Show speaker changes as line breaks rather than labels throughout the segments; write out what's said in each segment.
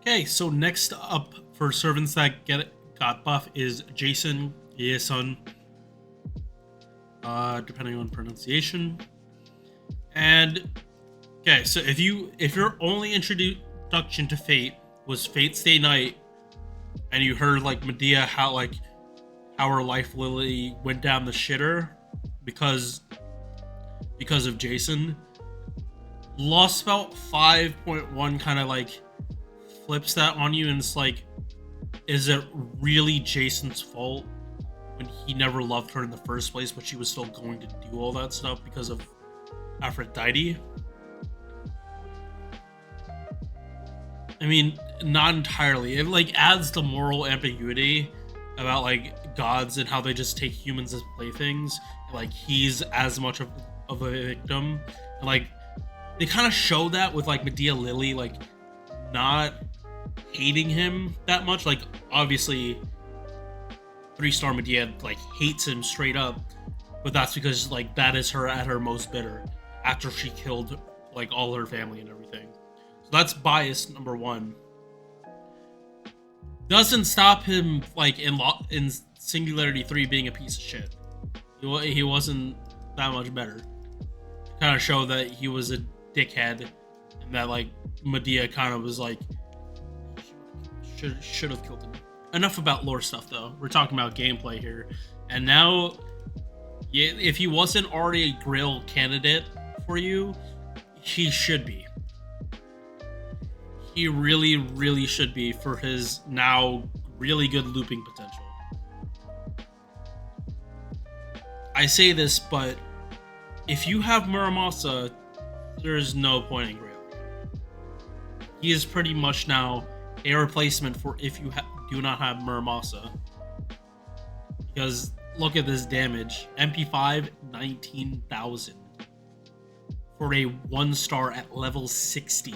Okay, so next up for servants that got buff is Jason Yesun, depending on pronunciation. And okay, so if your only introduction to Fate was Fate Stay Night, and you heard like Medea how her life literally went down the shitter because of Jason, Lostbelt 5.1 kind of like flips that on you, and it's like, is it really Jason's fault when he never loved her in the first place, but she was still going to do all that stuff because of Aphrodite? I mean, not entirely. It like adds the moral ambiguity about like gods and how they just take humans as playthings. Like he's as much of a victim, and like they kind of show that with like Medea Lily like not hating him that much. Like obviously 3-star Medea like hates him straight up, but that's because like that is her at her most bitter after she killed like all her family and everything. So that's bias number one. Doesn't stop him like in Singularity 3 being a piece of shit. He wasn't that much better. Kind of show that he was a dickhead, and that like Medea kind of was like should have killed him. Enough about lore stuff though. We're talking about gameplay here, and now, yeah, if he wasn't already a Grail candidate for you, he should be. He really, really should be for his now really good looping potential. I say this, but if you have Muramasa, there's no point in Grail. He is pretty much now a replacement for if you do not have Muramasa. Because look at this damage. MP5, 19,000. For a 1-star at level 60.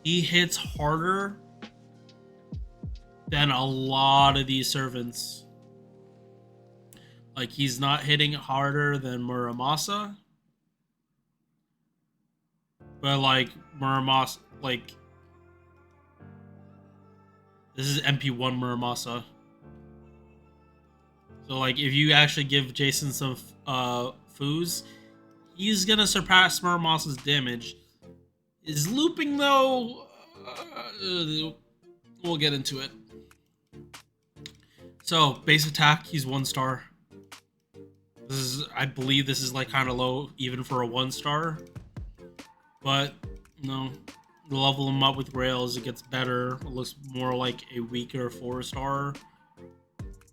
He hits harder than a lot of these servants. Like, he's not hitting harder than Muramasa. But, like, Muramasa, like, this is MP1 Muramasa. So, like, if you actually give Jason some foos, he's gonna surpass Muramasa's damage. Is looping though? We'll get into it. So base attack, he's 1-star. I believe this is like kind of low even for a 1-star. But no, level him up with rails, it gets better. It looks more like a weaker 4-star,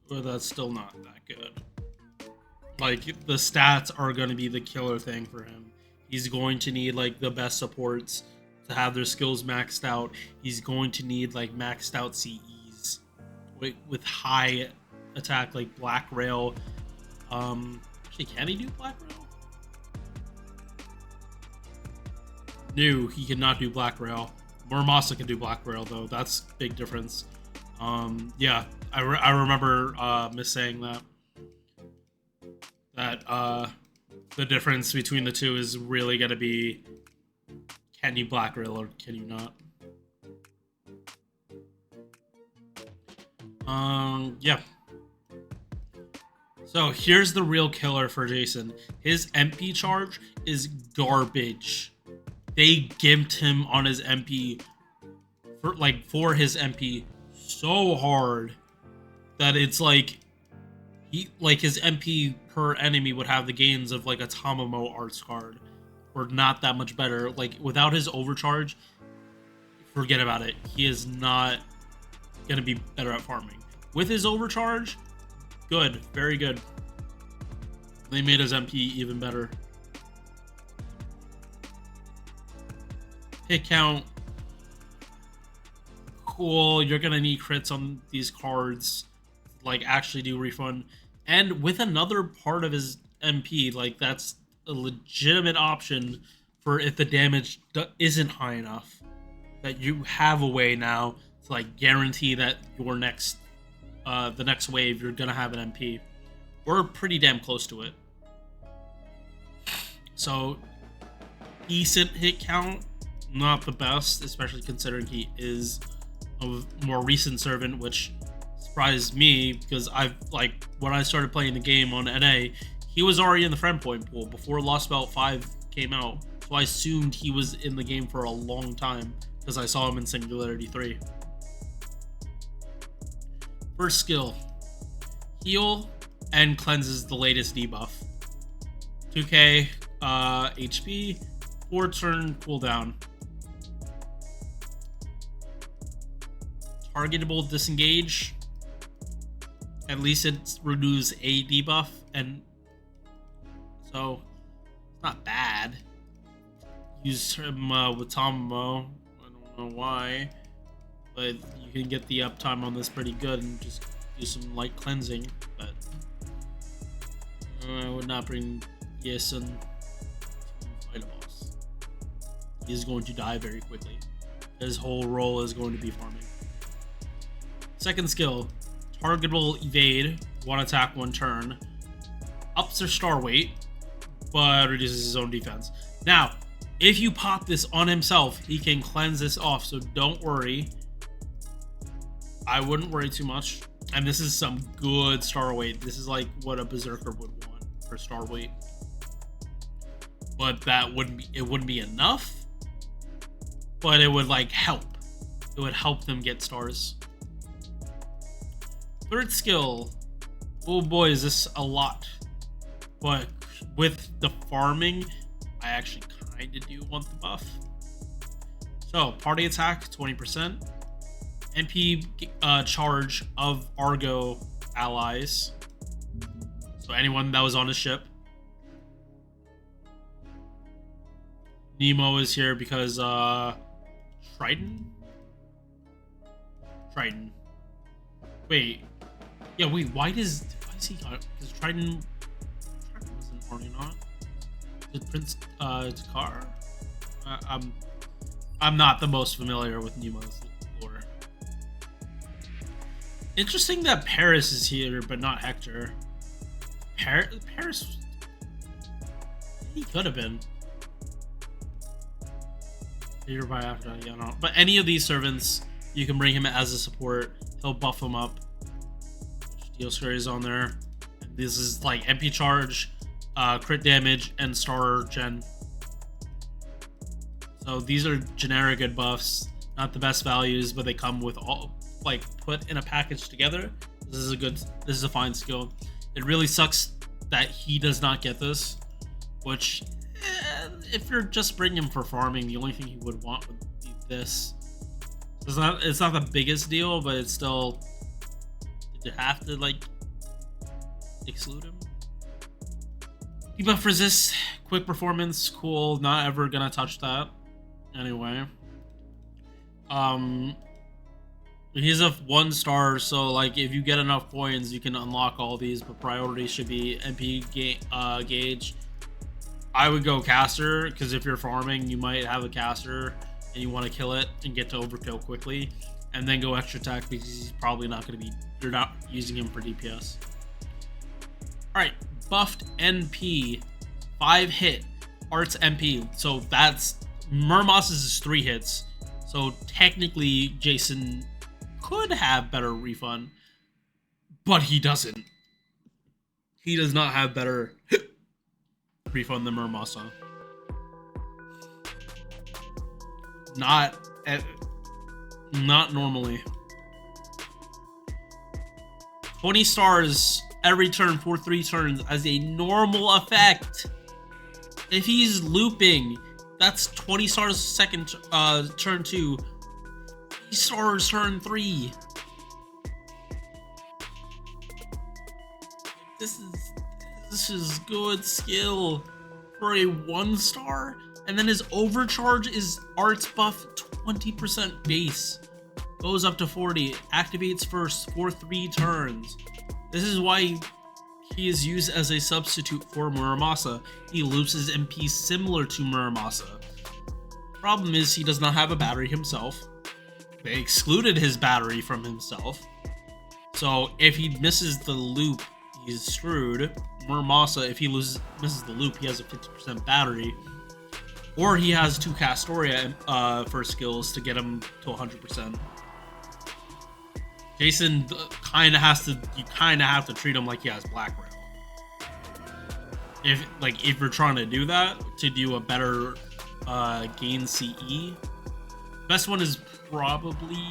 but that's still not that good. Like the stats are going to be the killer thing for him. He's going to need like the best supports to have their skills maxed out. He's going to need like maxed out CEs with high attack, like Black Rail. Actually, can he do Black Rail? No, he cannot do Black Rail. Muramasa can do Black Rail though. That's a big difference. Yeah, I remember saying that the difference between the two is really going to be, can you Black Rail or can you not? Yeah. So here's the real killer for Jason. His MP charge is garbage. They gimped him on his MP for his MP so hard that it's like his MP per enemy would have the gains of like a Tamamo arts card, or not that much better. Like without his overcharge, forget about it. He is not gonna be better at farming. With his overcharge, good, very good. They made his MP even better. Hit count, cool. You're gonna need crits on these cards, like actually do refund. And with another part of his MP, like that's a legitimate option for if the damage isn't high enough, that you have a way now to like guarantee that your next, the next wave, you're gonna have an MP. We're pretty damn close to it. So decent hit count, not the best, especially considering he is a more recent servant, which surprised me because when I started playing the game on NA, he was already in the friend point pool before Lostbelt 5 came out. So I assumed he was in the game for a long time because I saw him in Singularity 3. First skill, heal and cleanses the latest debuff. 2k HP, 4 turn cooldown. Targetable disengage. At least it renews a debuff, and so it's not bad. Use him with Tomomo. I don't know why, but you can get the uptime on this pretty good and just do some light cleansing. But I would not bring Yasun to fight a boss. He is going to die very quickly. His whole role is going to be farming. Second skill, targetable evade, 1 attack, 1 turn. Ups their star weight, but reduces his own defense. Now, if you pop this on himself, he can cleanse this off, so don't worry. I wouldn't worry too much. And this is some good star weight. This is like what a berserker would want for star weight. But it wouldn't be enough. But it would like help. It would help them get stars. Third skill. Oh boy, is this a lot. But with the farming, I actually kind of do want the buff. So, party attack, 20%. MP charge of Argo allies. So anyone that was on the ship. Nemo is here because Triton? Wait. Yeah, wait, why is he because Triton wasn't already not? Did Prince Takar? I'm not the most familiar with Nemo's lore. Interesting that Paris is here, but not Hector. Paris, he could have been. Here by after, yeah, no. But any of these servants, you can bring him as a support. He'll buff them up. Steel Scurry is on there. And this is like MP charge, crit damage, and star gen. So these are generic good buffs, not the best values, but they come with all like put in a package together. This is a fine skill. It really sucks that he does not get this, which if you're just bringing him for farming, the only thing he would want would be this. It's not the biggest deal, but it's still, did you have to like exclude him? Debuff resist, quick performance, cool. Not ever gonna touch that. Anyway, he's a 1 star, so like if you get enough coins, you can unlock all these. But priority should be MP gauge. I would go caster because if you're farming, you might have a caster and you want to kill it and get to overkill quickly, and then go extra attack because he's probably not going to be. You're not using him for DPS. All right, buffed NP, 5 hit, arts MP. So that's Murmos's is 3 hits. So technically, Jason could have better refund, but he doesn't. He does not have better refund than Murmasa. Not normally. 20 stars every turn for 3 turns as a normal effect. If he's looping, that's 20 stars second turn 2, 3 stars turn 3. This is good skill for a 1 star. And then his overcharge is arts buff 20% base. Goes up to 40. Activates first for 3 turns. This is why he is used as a substitute for Muramasa. He loops his MP similar to Muramasa. Problem is he does not have a battery himself. They excluded his battery from himself. So if he misses the loop, he's screwed. Muramasa, if he misses the loop, he has a 50% battery. Or he has 2 Castoria for skills to get him to 100%. Jason kind of has to. You kind of have to treat him like he has Black Rail. If you're trying to do that to do a better gain CE, best one is probably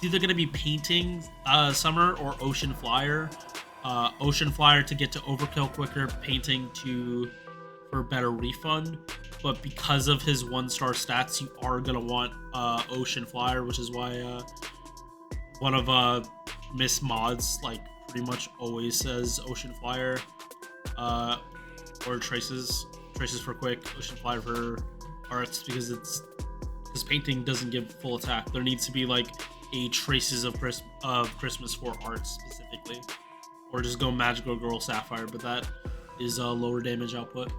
either gonna be Painting Summer or Ocean Flyer. Ocean Flyer to get to overkill quicker, Painting for better refund. But because of his 1-star stats, you are gonna want Ocean Flyer, which is why one of Miss Mods pretty much always says Ocean Flyer, or Traces for quick, Ocean Flyer for arts, because Painting doesn't give full attack. There needs to be a Traces of Christmas for arts specifically, or just go Magical Girl Sapphire, but that is a lower damage output.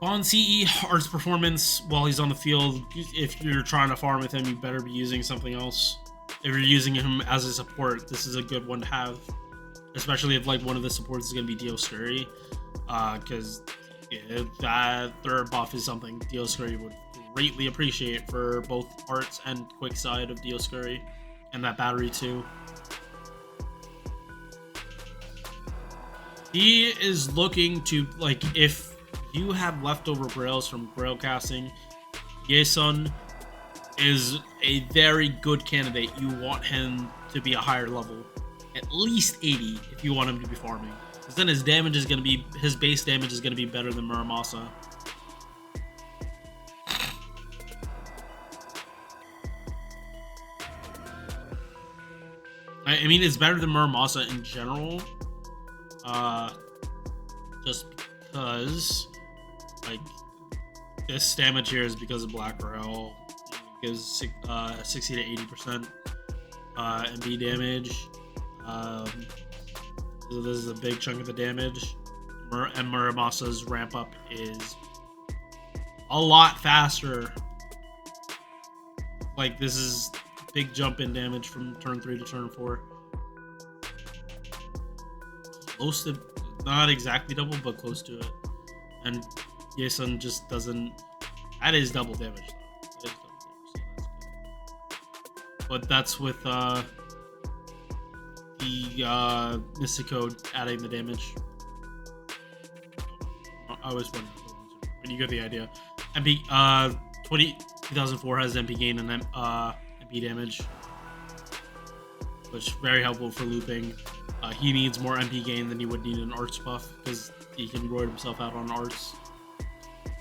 On CE, Art's performance while he's on the field, if you're trying to farm with him, you better be using something else. If you're using him as a support, this is a good one to have. Especially if one of the supports is going to be Dioscuri. Because that third buff is something Dioscuri would greatly appreciate for both Arts and quick side of Dioscuri. And that battery too. He is looking to, if you have leftover Grails from Grail casting, Yesun is a very good candidate. You want him to be a higher level, at least 80 if you want him to be farming. Because then his base damage is gonna be better than Muramasa. I mean, it's better than Muramasa in general. Just because this damage here is because of Black Rail. It gives 60 to 80% MB damage. So this is a big chunk of the damage. And Muramasa's ramp up is a lot faster. This is big jump in damage from turn 3 to turn 4. Close to, not exactly double, but close to it. And Yesun just doesn't. That is double damage, though. That is double damage, so that's good. But that's with the Mysticode adding the damage. I was wondering, but you get the idea. MP 2004 has MP gain and then MP damage, which is very helpful for looping. He needs more MP gain than he would need an arts buff because he can roid himself out on arts.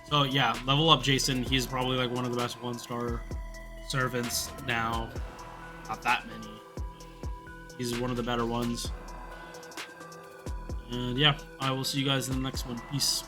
So yeah, level up Jason. He's probably one of the best 1-star servants now. Not that many. He's one of the better ones. And yeah, I will see you guys in the next one. Peace.